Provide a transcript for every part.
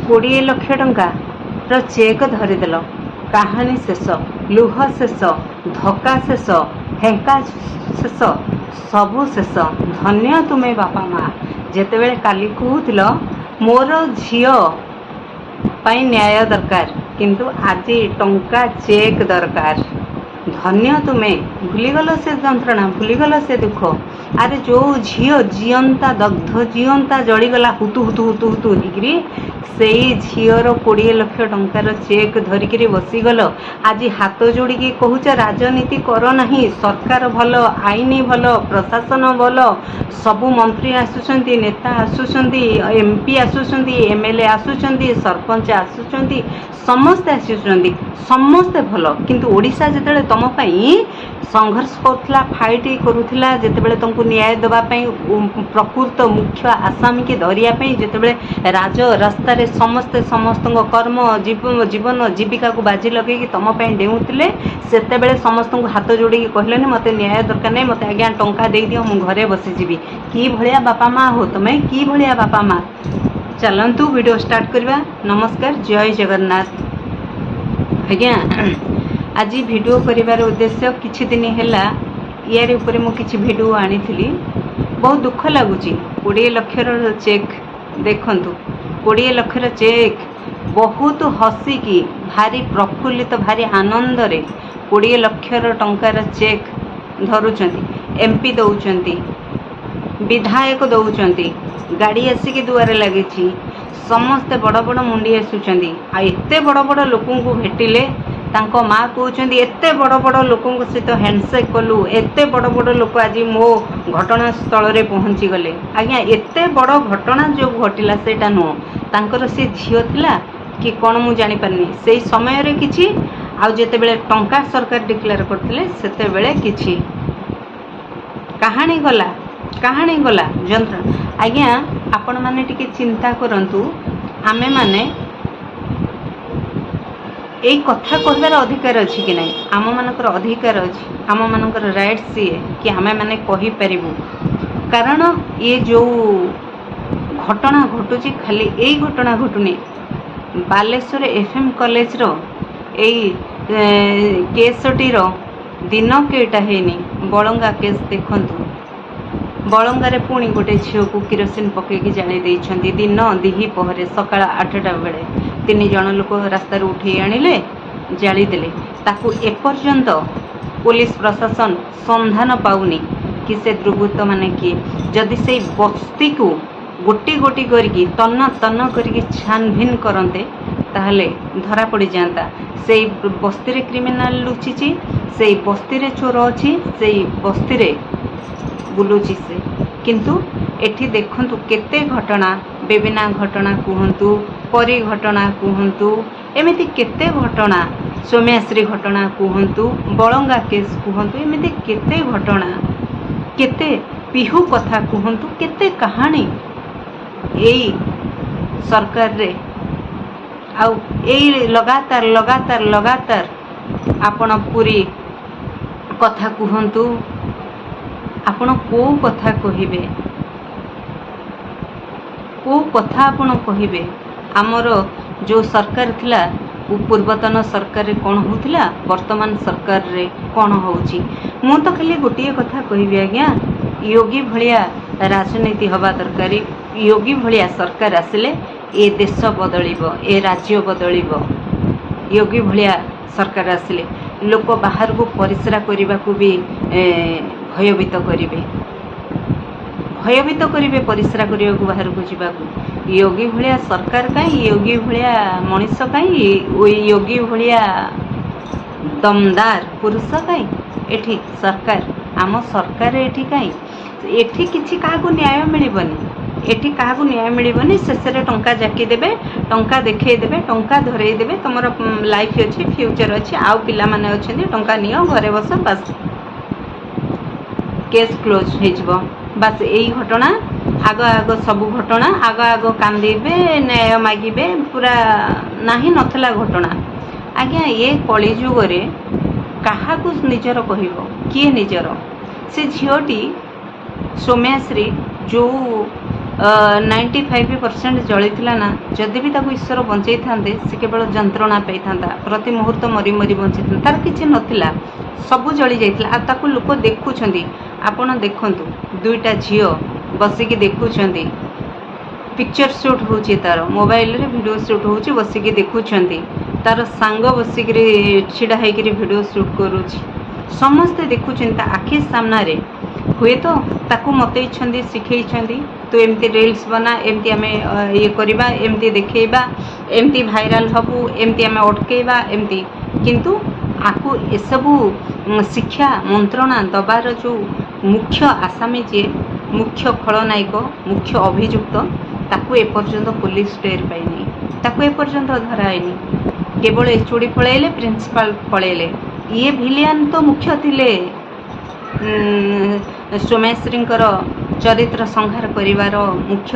20 ଲକ୍ଷ ଟଙ୍କାର ଚେକ୍ ଧରିଦେଲ। କାହାଣୀ ଶେଷ, ଲୁହ ଶେଷ, ଧକ୍କା ଶେଷ, ହେଙ୍କା ଶେଷ, ସବୁ ଶେଷ। ଧନ୍ୟ ତୁମେ ବାପା ମା, ଯେତେବେଳେ କାଲି କହୁଥିଲ ମୋର ଝିଅ ପାଇଁ ନ୍ୟାୟ ଦରକାର, କିନ୍ତୁ ଆଜି ଟଙ୍କା ଚେକ୍ ଦରକାର। ଧନ୍ୟ ତୁମେ। ଭୁଲିଗଲ ସେ ଯନ୍ତ୍ରଣା, ଭୁଲିଗଲ ସେ ଦୁଃଖ। ଆରେ ଯେଉଁ ଝିଅ ଜିଅନ୍ତା ଦଗ୍ଧ ଜିଅନ୍ତା ଜଳିଗଲା ହୁତୁ ହୁତୁ ହୁତୁ ହୁତୁ ହେଇକିରି, ସେଇ ଝିଅର 20 ଲକ୍ଷ ଟଙ୍କାର ଚେକ୍ ଧରିକିରି ବସିଗଲ। ଆଜି ହାତ ଯୋଡ଼ିକି କହୁଛ ରାଜନୀତି କର ନାହିଁ, ସରକାର ଭଲ, ଆଇନ ଭଲ, ପ୍ରଶାସନ ଭଲ, ସବୁ ମନ୍ତ୍ରୀ ଆସୁଛନ୍ତି, ନେତା ଆସୁଛନ୍ତି, MP ଆସୁଛନ୍ତି, MLA ଆସୁଛନ୍ତି, ସରପଞ୍ଚ ଆସୁଛନ୍ତି, ସମସ୍ତେ ଆସୁଛନ୍ତି, ସମସ୍ତେ ଭଲ। କିନ୍ତୁ ଓଡ଼ିଶା ଯେତେବେଳେ ତୁମ ପାଇଁ ସଂଘର୍ଷ କରୁଥିଲା, ଫାଇଟ୍ କରୁଥିଲା, ଯେତେବେଳେ ତୁମକୁ ନ୍ୟାୟ ଦେବା ପାଇଁ ପ୍ରକୃତ ମୁଖ୍ୟ ଆସାମୀକି ଧରିବା ପାଇଁ ଯେତେବେଳେ ରାଜ ରାସ୍ତାରେ ସମସ୍ତେ ସମସ୍ତଙ୍କ କର୍ମ ଜୀବନ ଜୀବିକାକୁ ବାଜି ଲଗେଇକି ତୁମ ପାଇଁ ଡେଉଁଥିଲେ, ସେତେବେଳେ ସମସ୍ତଙ୍କୁ ହାତ ଯୋଡ଼ିକି କହିଲେନି ମୋତେ ନ୍ୟାୟ ଦରକାର ନାହିଁ, ମୋତେ ଆଜ୍ଞା ଟଙ୍କା ଦେଇଦିଅ, ମୁଁ ଘରେ ବସିଯିବି। କି ଭଳିଆ ବାପା ମା ହୋ ତୁମେ, କି ଭଳିଆ ବାପା ମା। ଚାଲନ୍ତୁ ଭିଡ଼ିଓ ଷ୍ଟାର୍ଟ କରିବା। ନମସ୍କାର, ଜୟ ଜଗନ୍ନାଥ। ଆଜ୍ଞା, ଆଜି ଭିଡ଼ିଓ କରିବାର ଉଦ୍ଦେଶ୍ୟ, କିଛି ଦିନ ହେଲା ୟାରି ଉପରେ ମୁଁ କିଛି ଭିଡ଼ିଓ ଆଣିଥିଲି। ବହୁତ ଦୁଃଖ ଲାଗୁଛି। 20 ଲକ୍ଷର ଚେକ୍ ଦେଖନ୍ତୁ, 20 ଲକ୍ଷର ଚେକ୍। ବହୁତ ହସିକି, ଭାରି ପ୍ରଫୁଲ୍ଲିତ, ଭାରି ଆନନ୍ଦରେ 20 ଲକ୍ଷର ଟଙ୍କାର ଚେକ୍ ଧରୁଛନ୍ତି। MP ଦେଉଛନ୍ତି, ବିଧାୟକ ଦେଉଛନ୍ତି, ଗାଡ଼ି ଆସିକି ଦୁଆରେ ଲାଗିଛି, ସମସ୍ତେ ବଡ଼ ବଡ଼ ମୁଣ୍ଡି ଆସୁଛନ୍ତି। ଆଉ ଏତେ ବଡ଼ ବଡ଼ ଲୋକଙ୍କୁ ଭେଟିଲେ, ତାଙ୍କ ମା କହୁଛନ୍ତି ଏତେ ବଡ଼ ବଡ଼ ଲୋକଙ୍କ ସହିତ ହ୍ୟାଣ୍ଡସେକ୍ କଲୁ, ଏତେ ବଡ଼ ବଡ଼ ଲୋକ ଆଜି ମୋ ଘଟଣାସ୍ଥଳରେ ପହଞ୍ଚିଗଲେ। ଆଜ୍ଞା, ଏତେ ବଡ଼ ଘଟଣା ଯେଉଁ ଘଟିଲା ସେଇଟା ନୁହଁ, ତାଙ୍କର ସେ ଝିଅ ଥିଲା କି କ'ଣ ମୁଁ ଜାଣିପାରିନି। ସେଇ ସମୟରେ କିଛି, ଆଉ ଯେତେବେଳେ ଟଙ୍କା ସରକାର ଡିକ୍ଲେୟାର କରିଥିଲେ ସେତେବେଳେ କିଛି। କାହାଣୀ ଗଲା, କାହାଣୀ ଗଲା ଯନ୍ତ୍ରଣା। ଆଜ୍ଞା, ଆପଣମାନେ ଟିକେ ଚିନ୍ତା କରନ୍ତୁ, ଆମେମାନେ ଏଇ କଥା କହିବାର ଅଧିକାର ଅଛି କି ନାହିଁ? ଆମମାନଙ୍କର ଅଧିକାର ଅଛି, ଆମମାନଙ୍କର ରାଇଟ୍ସ ଇଏ କି ଆମେମାନେ କହିପାରିବୁ। କାରଣ ଇଏ ଯେଉଁ ଘଟଣା ଘଟୁଛି, ଖାଲି ଏଇ ଘଟଣା ଘଟୁନି। ବାଲେଶ୍ୱର FM କଲେଜର ଏଇ କେସ୍ଟିର ଦିନ କେଇଟା ହେଇନି, ବଳଙ୍ଗା କେସ୍ ଦେଖନ୍ତୁ। ବଳଙ୍ଗାରେ ପୁଣି ଗୋଟେ ଝିଅକୁ କିରୋସିନ ପକାଇକି ଜାଳି ଦେଇଛନ୍ତି। ଦିନ ଦ୍ୱିପହରେ, ସକାଳ 8ଟା ବେଳେ 3 ଜଣ ଲୋକ ରାସ୍ତାରୁ ଉଠେଇ ଆଣିଲେ, ଜାଳିଦେଲେ। ତାକୁ ଏପର୍ଯ୍ୟନ୍ତ ପୋଲିସ ପ୍ରଶାସନ ସନ୍ଧାନ ପାଉନି କି ସେ ଦୁର୍ବୃତ୍ତମାନେ କିଏ। ଯଦି ସେଇ ବସ୍ତିକୁ ଗୋଟି ଗୋଟି କରିକି ତନ୍ନ ତନ୍ନ କରିକି ଛାନଭିନ କରନ୍ତେ, ତାହେଲେ ଧରା ପଡ଼ିଯାଆନ୍ତା। ସେଇ ବସ୍ତିରେ କ୍ରିମିନାଲ ଲୁଚିଛି, ସେଇ ବସ୍ତିରେ ଚୋର ଅଛି, ସେଇ ବସ୍ତିରେ ବୁଲୁଛି ସେ। କିନ୍ତୁ ଏଠି ଦେଖନ୍ତୁ କେତେ ଘଟଣା, ବେବିନା ଘଟଣା କୁହନ୍ତୁ, ପରୀ ଘଟଣା କୁହନ୍ତୁ, ଏମିତି କେତେ ଘଟଣା, ସୌମ୍ୟାଶ୍ରୀ ଘଟଣା କୁହନ୍ତୁ, ବଳଙ୍ଗା କେସ୍ କୁହନ୍ତୁ, ଏମିତି କେତେ ଘଟଣା, କେତେ ପିହୁ କଥା କୁହନ୍ତୁ, କେତେ କାହାଣୀ ଏଇ ସରକାରରେ। ଆଉ ଏଇ ଲଗାତାର ଲଗାତାର ଲଗାତାର ଆପଣ ପୁରୀ କଥା କୁହନ୍ତୁ, ଆପଣ କେଉଁ କଥା କହିବେ, କେଉଁ କଥା ଆପଣ କହିବେ? ଆମର ଯେଉଁ ସରକାର ଥିଲା, ପୂର୍ବତନ ସରକାରରେ କ'ଣ ହେଉଥିଲା, ବର୍ତ୍ତମାନ ସରକାରରେ କ'ଣ ହେଉଛି? ମୁଁ ତ ଖାଲି ଗୋଟିଏ କଥା କହିବି ଆଜ୍ଞା, ୟୋଗୀ ଭଳିଆ ରାଜନୀତି ହେବା ଦରକାର। ୟୋଗୀ ଭଳିଆ ସରକାର ଆସିଲେ ଏ ଦେଶ ବଦଳିବ, ଏ ରାଜ୍ୟ ବଦଳିବ। ୟୋଗୀ ଭଳିଆ ସରକାର ଆସିଲେ ଲୋକ ବାହାରକୁ ପରିସ୍ରା କରିବାକୁ ବି ଭୟଭୀତ କରିବେ, ଭୟଭୀତ କରିବେ ପରିସ୍ରା କରିବାକୁ ବାହାରକୁ ଯିବାକୁ। ୟୋଗୀ ଭଳିଆ ସରକାର କାହିଁ, ୟୋଗୀ ଭଳିଆ ମଣିଷ କାହିଁ, ୟୋଗୀ ଭଳିଆ ଦମଦାର ପୁରୁଷ କାହିଁ ଏଠି ସରକାର? ଆମ ସରକାର ଏଠି କାହିଁ? ଏଠି କିଛି କାହାକୁ ନ୍ୟାୟ ମିଳିବନି, ଏଠି କାହାକୁ ନ୍ୟାୟ ମିଳିବନି। ଶେଷରେ ଟଙ୍କା ଜାକି ଦେବେ, ଟଙ୍କା ଦେଖେଇ ଦେବେ, ଟଙ୍କା ଧରେଇ ଦେବେ, ତୁମର ଲାଇଫ୍ ଅଛି, ଫ୍ୟୁଚର ଅଛି, ଆଉ ପିଲାମାନେ ଅଛନ୍ତି, ଟଙ୍କା ନିଅ, ଘରେ ବସ, ବାସ୍ କେସ୍ କ୍ଲୋଜ୍ ହେଇଯିବ। ବାସ୍ ଏଇ ଘଟଣା, ଆଗ ଆଗ ସବୁ ଘଟଣା, ଆଗ ଆଗ କାନ୍ଦିବେ, ନ୍ୟାୟ ମାଗିବେ, ପୁରା ନାହିଁ ନଥିଲା ଘଟଣା। ଆଜ୍ଞା, ଏ କଳିଯୁଗରେ କାହାକୁ ନିଜର କହିବ? କିଏ ନିଜର? ସେ ଝିଅଟି ସୌମ୍ୟାଶ୍ରୀ ଯେଉଁ 95% ଜଳିଥିଲା ନା, ଯଦି ବି ତାକୁ ଈଶ୍ୱର ବଞ୍ଚେଇଥାନ୍ତେ ସେ କେବଳ ଯନ୍ତ୍ରଣା ପାଇଥାନ୍ତା, ପ୍ରତି ମୁହୂର୍ତ୍ତ ମରି ମରି ବଞ୍ଚିଥାନ୍ତା, ତାର କିଛି ନଥିଲା, ସବୁ ଜଳି ଯାଇଥିଲା। ଆଉ ତାକୁ ଲୋକ ଦେଖୁଛନ୍ତି, ଆପଣ ଦେଖନ୍ତୁ, ଦୁଇଟା ଝିଅ ବସିକି ଦେଖୁଛନ୍ତି, ପିକ୍ଚର ସୁଟ୍ ହେଉଛି, ତାର ମୋବାଇଲରେ ଭିଡ଼ିଓ ସୁଟ୍ ହେଉଛି, ବସିକି ଦେଖୁଛନ୍ତି, ତାର ସାଙ୍ଗ ବସିକିରି ଛିଡ଼ା ହେଇକିରି ଭିଡ଼ିଓ ସୁଟ୍ କରୁଛି, ସମସ୍ତେ ଦେଖୁଛନ୍ତି ତା ଆଖି ସାମ୍ନାରେ। ହୁଏତ ତାକୁ ମତେଇଛନ୍ତି, ଶିଖେଇଛନ୍ତି, ତୁ ଏମିତି ରିଲ୍ସ ବନା, ଏମିତି ଆମେ ଇଏ କରିବା, ଏମିତି ଦେଖେଇବା, ଏମିତି ଭାଇରାଲ ହେବୁ, ଏମିତି ଆମେ ଅଟକେଇବା, ଏମିତି। କିନ୍ତୁ ଆକୁ ଏସବୁ ଶିକ୍ଷା ମନ୍ତ୍ରଣା ଦେବାର ଯେଉଁ ମୁଖ୍ୟ ଆସାମୀ, ଯିଏ ମୁଖ୍ୟ ଖଳନାୟକ, ମୁଖ୍ୟ ଅଭିଯୁକ୍ତ, ତାକୁ ଏପର୍ଯ୍ୟନ୍ତ ପୋଲିସ ଟେର ପାଇନି, ତାକୁ ଏପର୍ଯ୍ୟନ୍ତ ଧରାଇନି। କେବଳ ଏଚୋଡ଼ି ପଳେଇଲେ, ପ୍ରିନ୍ସିପାଲ ପଳେଇଲେ। ଇଏ ଭିଲିଆନ ତ ମୁଖ୍ୟ ଥିଲେ, ସୋମେଶ୍ରୀଙ୍କର ଚରିତ୍ର ସଂହାର କରିବାର ମୁଖ୍ୟ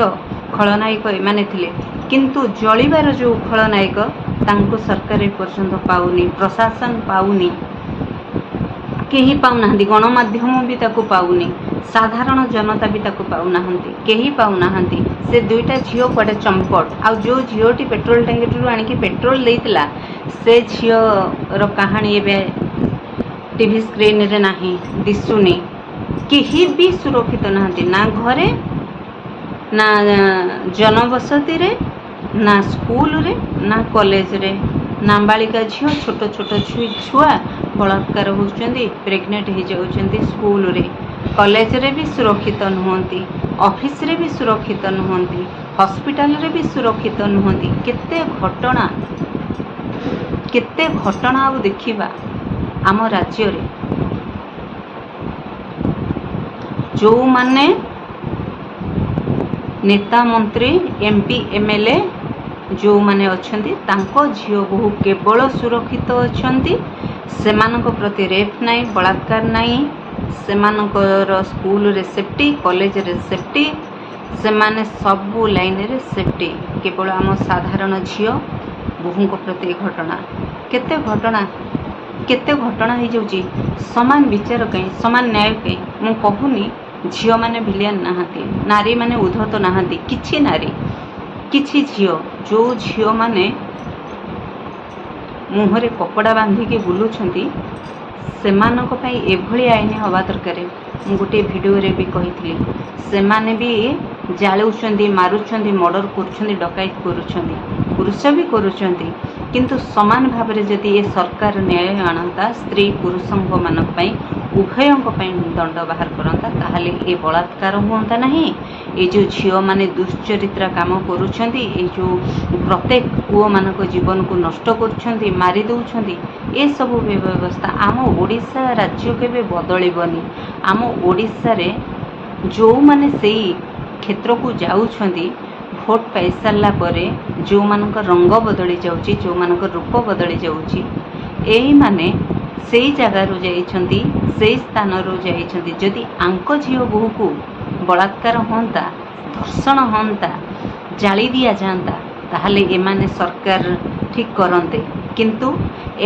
ଖଳନାୟକ ଏମାନେ ଥିଲେ। କିନ୍ତୁ ଜଳିବାର ଯେଉଁ ଖଳନାୟକ, ତାଙ୍କୁ ସରକାର ଏପର୍ଯ୍ୟନ୍ତ ପାଉନି, ପ୍ରଶାସନ ପାଉନି, କେହି ପାଉନାହାନ୍ତି, ଗଣମାଧ୍ୟମ ବି ତାକୁ ପାଉନି, ସାଧାରଣ ଜନତା ବି ତାକୁ ପାଉନାହାନ୍ତି, କେହି ପାଉନାହାନ୍ତି। ସେ ଦୁଇଟା ଝିଅ କୁଆଡ଼େ ଚମ୍ପଟ। ଆଉ ଯେଉଁ ଝିଅଟି ପେଟ୍ରୋଲ ଟାଙ୍କିରୁ ଆଣିକି ପେଟ୍ରୋଲ ଦେଇଥିଲା, ସେ ଝିଅର କାହାଣୀ ଏବେ ଟିଭି ସ୍କ୍ରିନରେ ନାହିଁ, ଦିଶୁନି। କେହି ବି ସୁରକ୍ଷିତ ନାହାନ୍ତି, ନା ଘରେ, ନା ଜନବସତିରେ, ନା ସ୍କୁଲରେ, ନା କଲେଜରେ। ନାବାଳିକା ଝିଅ, ଛୋଟ ଛୋଟ ଛୁଆ ବଳାତ୍କାର ହେଉଛନ୍ତି, ପ୍ରେଗନେଣ୍ଟ ହେଇଯାଉଛନ୍ତି ସ୍କୁଲରେ, କଲେଜରେ ବି ସୁରକ୍ଷିତ ନୁହନ୍ତି, ଅଫିସରେ ବି ସୁରକ୍ଷିତ ନୁହନ୍ତି, ହସ୍ପିଟାଲରେ ବି ସୁରକ୍ଷିତ ନୁହନ୍ତି। କେତେ ଘଟଣା ଆଉ ଦେଖିବା ଆମ ରାଜ୍ୟରେ। ଯେଉଁମାନେ ନେତା, ମନ୍ତ୍ରୀ, MP, MLA ଯେଉଁମାନେ ଅଛନ୍ତି, ତାଙ୍କ ଝିଅ ବୋହୂ କେବଳ ସୁରକ୍ଷିତ ଅଛନ୍ତି। ସେମାନଙ୍କ ପ୍ରତି ରେପ୍ ନାହିଁ, ବଳାତ୍କାର ନାହିଁ, ସେମାନଙ୍କର ସ୍କୁଲରେ ସେଫ୍ଟି, କଲେଜରେ ସେଫ୍ଟି, ସେମାନେ ସବୁ ଲାଇନରେ ସେଫ୍ଟି। କେବଳ ଆମ ସାଧାରଣ ଝିଅ ବୋହୂଙ୍କ ପ୍ରତି ଘଟଣା, କେତେ ଘଟଣା ହେଇଯାଉଛି। ସମାନ ବିଚାର କାହିଁ, ସମାନ ନ୍ୟାୟ କାହିଁ? ମୁଁ କହୁନି ଝିଅମାନେ ଭିଲିଆନ ନାହାନ୍ତି, ନାରୀମାନେ ଉଦ୍ଧତ ନାହାନ୍ତି, କିଛି ନାରୀ, କିଛି ଝିଅ, ଯେଉଁ ଝିଅମାନେ ମୁହଁରେ କପଡ଼ା ବାନ୍ଧିକି ବୁଲୁଛନ୍ତି, ସେମାନଙ୍କ ପାଇଁ ଏଭଳି ଆଇନ ହେବା ଦରକାର। ମୁଁ ଗୋଟିଏ ଭିଡ଼ିଓରେ ବି କହିଥିଲି, ସେମାନେ ବି ଜାଳୁଛନ୍ତି, ମାରୁଛନ୍ତି, ମର୍ଡ଼ର କରୁଛନ୍ତି, ଡକାୟତ କରୁଛନ୍ତି, ପୁରୁଷ ବି କରୁଛନ୍ତି। କିନ୍ତୁ ସମାନ ଭାବରେ ଯଦି ଏ ସରକାର ନ୍ୟାୟ ଆଣନ୍ତା, ସ୍ତ୍ରୀ ପୁରୁଷଙ୍କ ମାନଙ୍କ ପାଇଁ, ଉଭୟଙ୍କ ପାଇଁ ଦଣ୍ଡ ବାହାର କରନ୍ତା, ତାହେଲେ ଏ ବଳାତ୍କାର ହୁଅନ୍ତା ନାହିଁ। ଏ ଯେଉଁ ଝିଅମାନେ ଦୁଶ୍ଚରିତ୍ରା କାମ କରୁଛନ୍ତି, ଏ ଯେଉଁ ପ୍ରତ୍ୟେକ ପୁଅମାନଙ୍କ ଜୀବନକୁ ନଷ୍ଟ କରୁଛନ୍ତି, ମାରି ଦେଉଛନ୍ତି, ଏସବୁ ବ୍ୟବସ୍ଥା ଆମ ଓଡ଼ିଶା ରାଜ୍ୟ କେବେ ବଦଳିବନି। ଆମ ଓଡ଼ିଶାରେ ଯେଉଁମାନେ ସେଇ କ୍ଷେତ୍ରକୁ ଯାଉଛନ୍ତି, ଭୋଟ ପାଇସାରିଲା ପରେ ଯେଉଁମାନଙ୍କ ରଙ୍ଗ ବଦଳି ଯାଉଛି, ଯେଉଁମାନଙ୍କ ରୂପ ବଦଳି ଯାଉଛି, ଏଇମାନେ ସେଇ ଜାଗାରୁ ଯାଇଛନ୍ତି, ସେଇ ସ୍ଥାନରୁ ଯାଇଛନ୍ତି। ଯଦି ଆଙ୍କ ଝିଅ ବୋହୂକୁ ବଳାତ୍କାର ହୁଅନ୍ତା, ଧର୍ଷଣ ହୁଅନ୍ତା, ଜାଳି ଦିଆଯାଆନ୍ତା, ତାହେଲେ ଏମାନେ ସରକାର ଠିକ୍ କରନ୍ତେ। କିନ୍ତୁ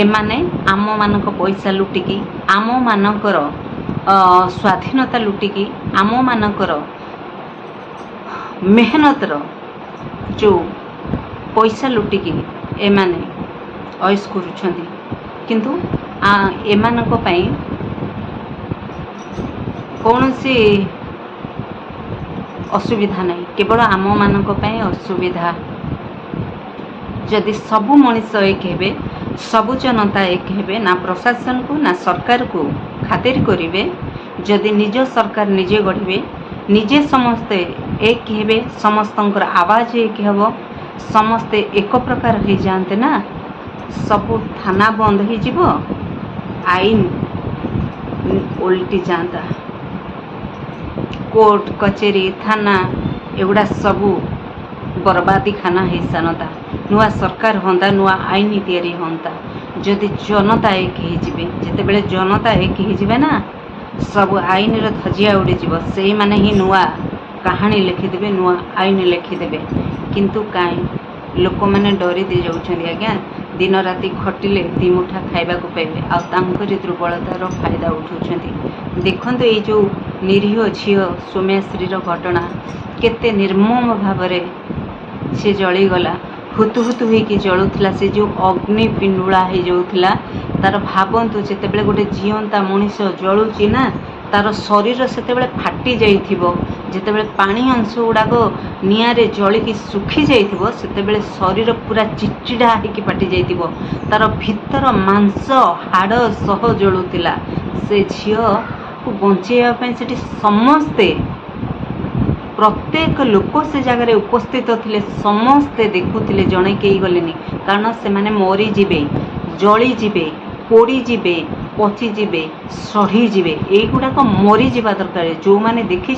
ଏମାନେ ଆମମାନଙ୍କ ପଇସା ଲୁଟିକି, ଆମମାନଙ୍କର ସ୍ୱାଧୀନତା ଲୁଟିକି, ଆମମାନଙ୍କର ମେହନତର ଯେଉଁ ପଇସା ଲୁଟିକି ଏମାନେ ଅୟସ କରୁଛନ୍ତି। କିନ୍ତୁ ଏମାନଙ୍କ ପାଇଁ କୌଣସି ଅସୁବିଧା ନାହିଁ, କେବଳ ଆମମାନଙ୍କ ପାଇଁ ଅସୁବିଧା। ଯଦି ସବୁ ମଣିଷ ଏକ ହେବେ, ସବୁ ଜନତା ଏକ ହେବେ, ନା ପ୍ରଶାସନକୁ ନା ସରକାରକୁ ଖାତିର କରିବେ, ଯଦି ନିଜ ସରକାର ନିଜେ ଗଢ଼ିବେ, ନିଜେ ସମସ୍ତେ ଏକ ହେବେ, ସମସ୍ତଙ୍କର ଆବାଜ ଏକ ହେବ, ସମସ୍ତେ ଏକ ପ୍ରକାର ହେଇଯାଆନ୍ତେ ନା, ସବୁ ଥାନା ବନ୍ଦ ହେଇଯିବ, ଆଇନ ଓଲଟି ଯାଆନ୍ତା, କୋର୍ଟ କଚେରୀ ଥାନା ଏଗୁଡ଼ା ସବୁ ବରବାଦୀ ଖାନା ହେଇସାରନ୍ତା, ନୂଆ ସରକାର ହୁଅନ୍ତା, ନୂଆ ଆଇନ ତିଆରି ହୁଅନ୍ତା। ଯଦି ଜନତା ଏକ ହେଇଯିବେ, ଯେତେବେଳେ ଜନତା ଏକ ହେଇଯିବେ ନା, ସବୁ ଆଇନର ଧଜିଆ ଉଡ଼ିଯିବ, ସେଇମାନେ ହିଁ ନୂଆ କାହାଣୀ ଲେଖିଦେବେ, ନୂଆ ଆଇନ ଲେଖିଦେବେ। କିନ୍ତୁ କାହିଁ ଲୋକମାନେ ଡରି ଦେଇ ଯାଉଛନ୍ତି। ଆଜ୍ଞା, ଦିନ ରାତି ଖଟିଲେ ଦି ମୁଠା ଖାଇବାକୁ ପାଇବେ, ଆଉ ତାଙ୍କରି ଦୁର୍ବଳତାର ଫାଇଦା ଉଠାଉଛନ୍ତି। ଦେଖନ୍ତୁ ଏଇ ଯେଉଁ ନିରୀହ ଝିଅ ସୌମ୍ୟାଶ୍ରୀର ଘଟଣା, केते निर्मम भावरे से जलीगला हुतु हुतु होइकी जलुला से जो अग्नि पिंडुला हो जाऊला तार भावतु जितेबाला गोटे जीवंता मनीष जलुची ना तार शरीर से फाटी जाइथिबो जितेबाला पानी अंश गुड़ाक निआरे जलिकी सुखी जाइथिबो सेतेबाला शरीर पूरा चिचिड़ा होइकी फाटी जाइथिबो तार भीतर मांस हाड़ सह जलुला से झील को बंचेया पई सेठी समस्ते प्रत्येक लोक से जगह उपस्थित थे समस्ते देखुले जड़े कई गलेनी कारण से माने मरी जीवे जली जीवे पोड़ी जीवे पची जीवे सढ़ी जीवे युड़ाक मरी जा दरकार जो मैंने देखी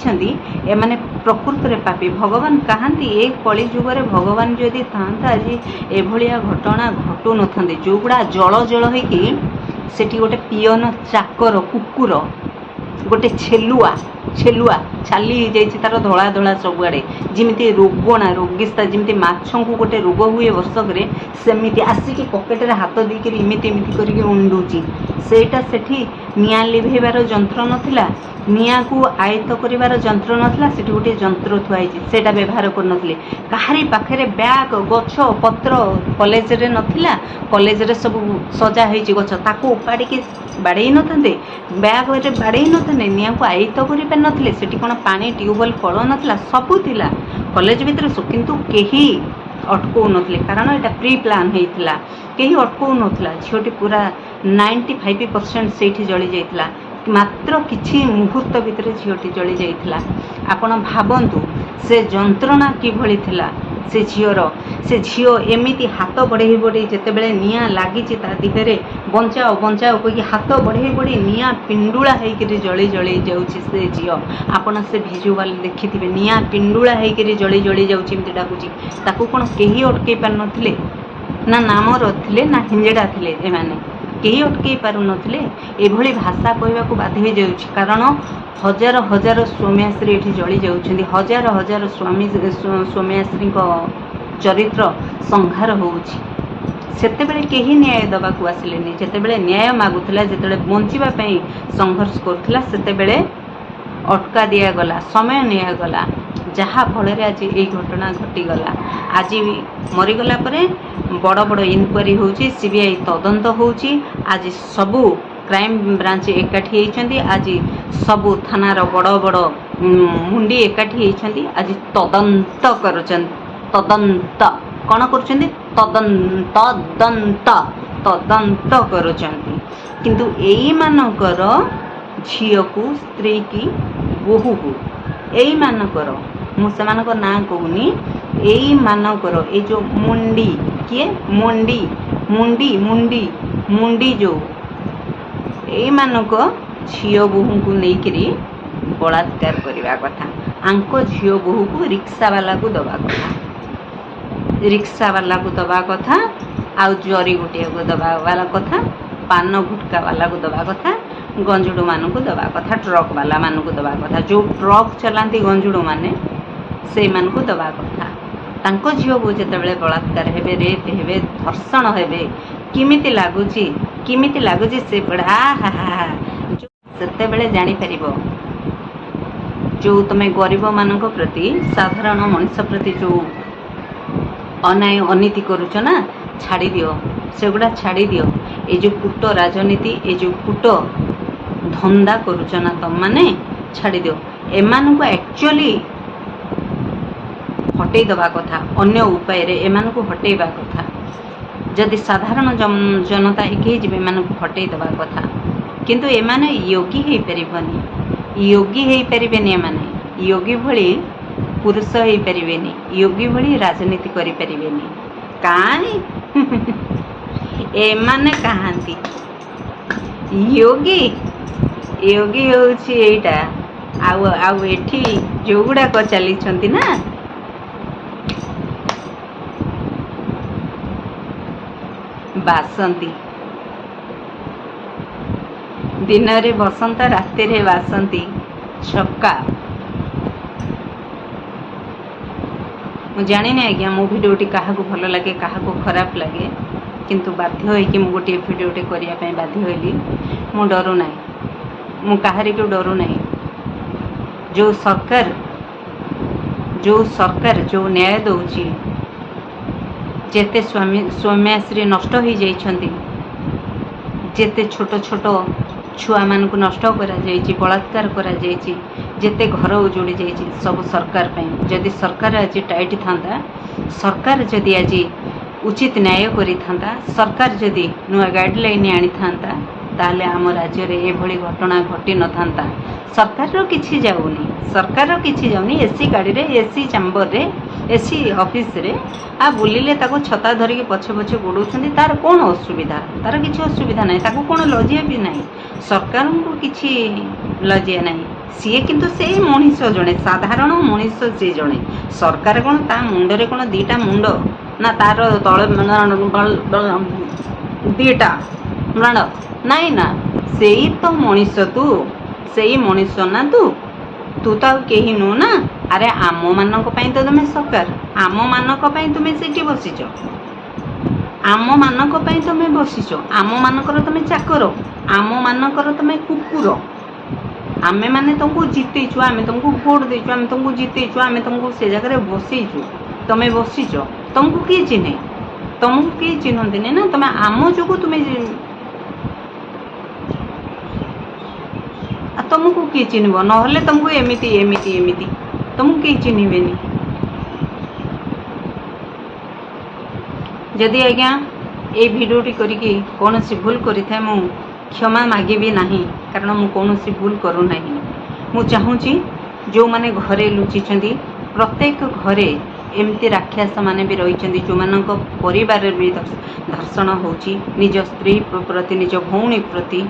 एमाने प्रकृत में पापी भगवान कहती ए कली जुगे भगवान जदि था आज एभलिया घटना घटू न जो गुड़ा जल जल होटी गोटे पियन चाकर कुकुर गोटे छेलुआ छेलुआ छाली जाइए तार धला धला सबुआड़े जमी रोगणा रोगिस्ता जमी माछों को गोटे रोग हुए वर्षक सेमती आसिक पकेट हाथ देकर इमिति करके उंडुची सेटा सेठी निया लिभेबार जंत्र नथिला निया को आयत्त करिवार जंत्र नथिला सेठी गोटे जंत्र थुआई सेटा व्यवहार करनथिले काहारी पाखरे बैग गछ पत्र कॉलेज रे नथिला कॉलेज रे सब सजा होइची गछ ताको उपाड़ी के बाड़े नथंदे बैग रे बाड़े नथंदे निया को आयत्त करि पे नथिले सेठी कोन पानी ट्यूबवेल कल नथिला सबु थिला कॉलेज भितर किंतु केही अटकौ नथिले कारण एटा प्री प्लान हेइथिला केही अटकौ नथिला झियोटी पूरा 95% सेठी जली जाइथिला मात्र किछि मुहूर्त भितर झियोटी जली जाइथिला आपण भाबंतु से जंत्रणा किभଳି थिला से झीओ एमिति हाथ बढ़े बढ़े जितेबाला निया लगी ता दिहरे बंचाओ बंचाओ कही हाथ बढ़े बढ़े निया पिंडुला होकर जली जली जाऊँगी से झीओ आपण से भिजुआल देखिथे निया पिंडुला होकर जली जली जाऊँगी डाकुची ताकू कौन कहीं अटकई पार नथिले ना नामर थिले ना हिंजेड़ा थिले एमाने कहीं अटकई पार नथिले एभली भाषा कहवाक बाध्य हो जाउछि कारण हजार हजार स्वामीश्री ये जली जाउछन्ति हजार हजार स्वामी स्वामीश्री चरित्र संहार होउछि सेतेबेले केही न्याय दबाकू आसिलेनी जेतेबेले न्याय मागुथला जेतेबेले बंचिबा पई संघर्ष करथला सेतेबेले अटका दिया गला समय निया गला जहाँ फल आज ये घटना घटीगला आज मरीगला बड़ बड़ इनक्वारी होउछि सीबीआई तदंत होउछि आज सबू क्राइम ब्रांच एकाठी होती आज सबू थानार बड़ बड़ मुंडी एकाठी होती आज तदंत कर तदंत कौन कर तदंत कर किंतु एई मानकर झील को स्त्री की बोहू को एई मानकर मुझे ना कहूनी एई मानकर ये जो मुंडी किए मुंडी मुंडी मुंडी मुंडी जो एई मानक झील बोहू को लेकरी बलात्कार करने कथा आंको झील बोहू को रिक्शा वाला को दबा कथा रिक्शा वाला को दबा कथा आउ जरी गोटे को दबा वाला कथा पान गुटका वाला को दबा कथा गंजुड़ मान को दबा कथा ट्रक वाला मान को दबा कथा जो ट्रक चलाती गंजुड़ माने से मान को दबा कथा तांको झील को जितेबाला बलात्कार हेबे रेप हेबे धर्षण हेबे किमिति लगुची से बड़ा सेते बेले जानी परिबो जो तुम गरीब मान प्रति साधारण मनुष्य प्रति जो अन्याय अनीति करुच ना छाड़ी दियो सेगुड़ा छाड़ी दियो ये जो कूट राजनीति ये जो कूट धंदा करुच ना तुम माने छाड़ी दियो एमान को एक्चुअली हटई दबा कथा अन्य उपाय रे एमान को हटैबा कथा जदि साधारण जनता एक एमान को हटई दबा कथा किंतु एमाने योगी हो पारिबनी योगी हो पारिबेनी एमाने योगी भली पुरुष हो पारिबेनी योगी भली राजनीति करि पारिबेनी काई एमाने कहांती योगी योगी होउछि एटा आउ आउ एठी जोगुडा को चली छंती ना बासंती दिन रे बसंत राति रे बासंती छक्का जानी आज्ञा मो भिडियोटी क्या भल लगे क्या खराब लगे किंतु बाध्य होइकि मु गोटे भिडियोटे करिया पई बाध्य होइली मु डरू ना मु काहारी को डरू ना जो सरकार जो सरकार जो न्याय दौची जेते स्वामीश्री नष्ट हो जाइछंती जेते छोट छोट छुआ मान को नष्ट करा जाइछि बलात्कार करा जाइछि जेते घर उजोड़ी जाइछि सब सरकार पई जदि सरकार आज टाइट थांता सरकार जदि आज उचित न्याय करि थांता सरकार जदि नुआ गाइडलाइन आनी थांता ताले आम राज्य रे एभली घटना घटी न थांता सरकार रो किछि जाउनी सरकार रो किछि जाउनी एसी गाड़ी रे एसी चैम्बर रे एसी ऑफिस रे आ बुलिले ताको छता धरिके पछे पछे गोडौछंती तार कोन असुविधा तार किछि असुविधा नाही ताको कोन लजिया भी नाही सरकार को किछि लजिया नाही सीए किंतु से मनीष जणे साधारण मनीष से जणे सरकार कोन ता मुंड रे कोन दीटा मुंड ना तार तळे दीटा मरण नाही ना सेई तो मनीष तू सेई मनीष ना तू तू तो कहीं नु ना अरे आम मानक पई तो तुम सरकार आम मानक पई तुम सेठी बसिच आम मानक पई तुम बसिच आम मानकर तुम चाकर आम मानकर तुम कुकुर आमे माने तुमको जितेचु आमे तुमको भोट देचु आमे तुमको जितेचु आमे तुमको से जगह बसईचु तुम बसिच तुमको किए चिन्हे तुमको किए चिन्हती ना तुम आम जो तुम तुमको किए चिन्हब नहले तुमको एमिति एमिति एमिति तुमको किए चिन्हबेनी जदि आज्ञा ये भिडियोटी करिकी कौन सी भूल करी था मु क्षमा मागिबी नहीं कारण मु कौन सी भूल करू नहीं मु चाहूची जो माने घरे लुचिछंती प्रत्येक घरे एमती राक्षस माने भी रही जो मानक परिवार भी धर्षण होची निज स्त्री प्रति निज भौणी प्रति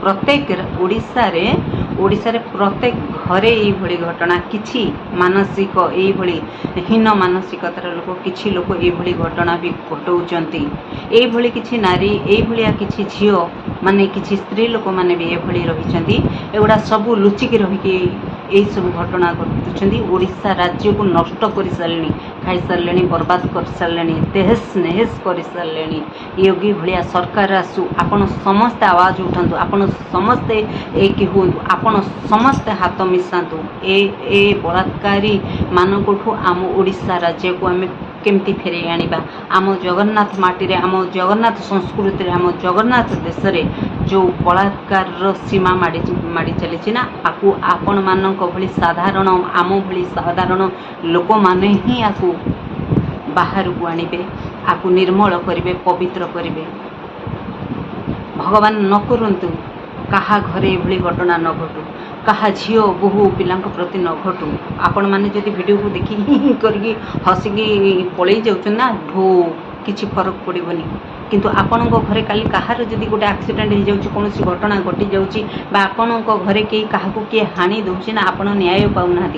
प्रत्येक ओडिशा रे प्रत्येक घरे ये घटना किछि मानसिक ये हीन मानसिकतार लोक किछि लोक ये घटना भी घटाउचंती ये किछि नारी ये किछि झियो माने किछि स्त्री लोक माने भी ये रहिचंती एगुडा सब लुचिकी रहिकी यही सब घटना घटुचंती ओडिशा राज्य को नष्ट कर सारे खाई सारे बर्बाद कर सारे तेहस नेहस कर सारे योगी भाया सरकार आसू आपण समस्ते आवाज उठातु आपण समस्ते एक हूँ आपण समस्ते हाथ मिसातु ए बलात्कारी मानकठू आम ओडिशा राज्य को आम केमती फेरे आनिबा आम जगन्नाथ माटी रे आम जगन्नाथ संस्कृति रे आम जगन्नाथ देश रे जो बलात्कार सीमा माड़ी चली ना आपू आपण मानक भली साधारण आम भली साधारण लोक माने ही आपू बाहर को आनिबे आपू निर्मल करिवे पवित्र करिवे भगवान न करंतु कहा घरे एभली घटना न घटू कहा झियो बहु पिला प्रति न घटू आपण मैंने जदि वीडियो को देखी करके हसिकी पलि जाऊँ ना भो किसी फरक पड़ोनी किंतु आपण घरे काली कहार जदि गोटे एक्सीडेंट हो जाऊँ कौन घटना घटी जाऊँगी आपण घरे कई क्या किए हानि दौर ना आपण न्याय पाऊना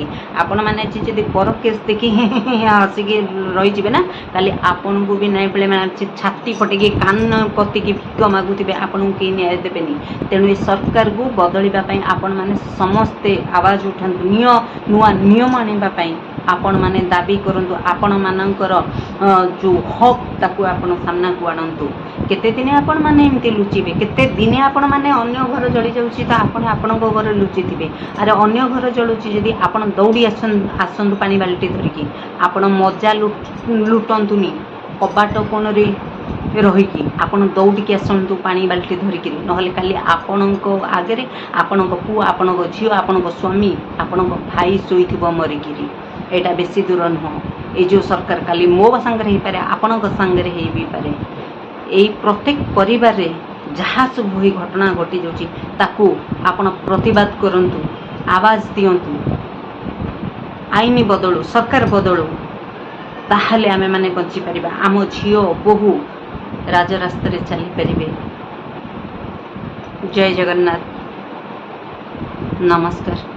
आपण मैंने जदि पर केस देखी हसिकी रही ना काली आपण को भी न्याय पे छाती फटेकी कान पतिकी भिक मागुवे आपन को न्याय देवेनि तेणु ये सरकार को बदलवाई आपण मैंने समस्ते आवाज उठातु नुआ नियम आने आपण माने दाबी करंतु आपण मानकर जो हक ताकू आपण सामना को आणंतु केते दिने आपण माने एमती लुचिबे केते दिने आपण माने अन्य घर जळी जाउची त आपण आपण घर लुचिथिबे अरे अन्य घर जळुची जदी आपण दौड़ी आसंतु पानी बाल्टी धरिकी आपण मजा लुटंतुनी कबाट कोन रे रहीकि आपण दौड़िकी आसतु पानी बाल्टी धरिकी नहले काली आपणक आगे आपणक पुआ आपणक झियो आपणक स्वामी आपणक भाई शोइथिबो मरिकी एटा बेसी दूर नुह ये जो सरकार काली मो सांगे हो पारे आपण सांगे हो भी पारे यही प्रत्येक परिवार रे जहाँ सब हुई घटना घटी जाऊँगी ताकू आपण प्रतिवाद करंतु आवाज दियंतु आईन बदलू सरकार बदलू ताहले आमे माने बंची परिबा आम झियो बहु राजरास्ता रे चली परिबे। जय जगन्नाथ नमस्कार।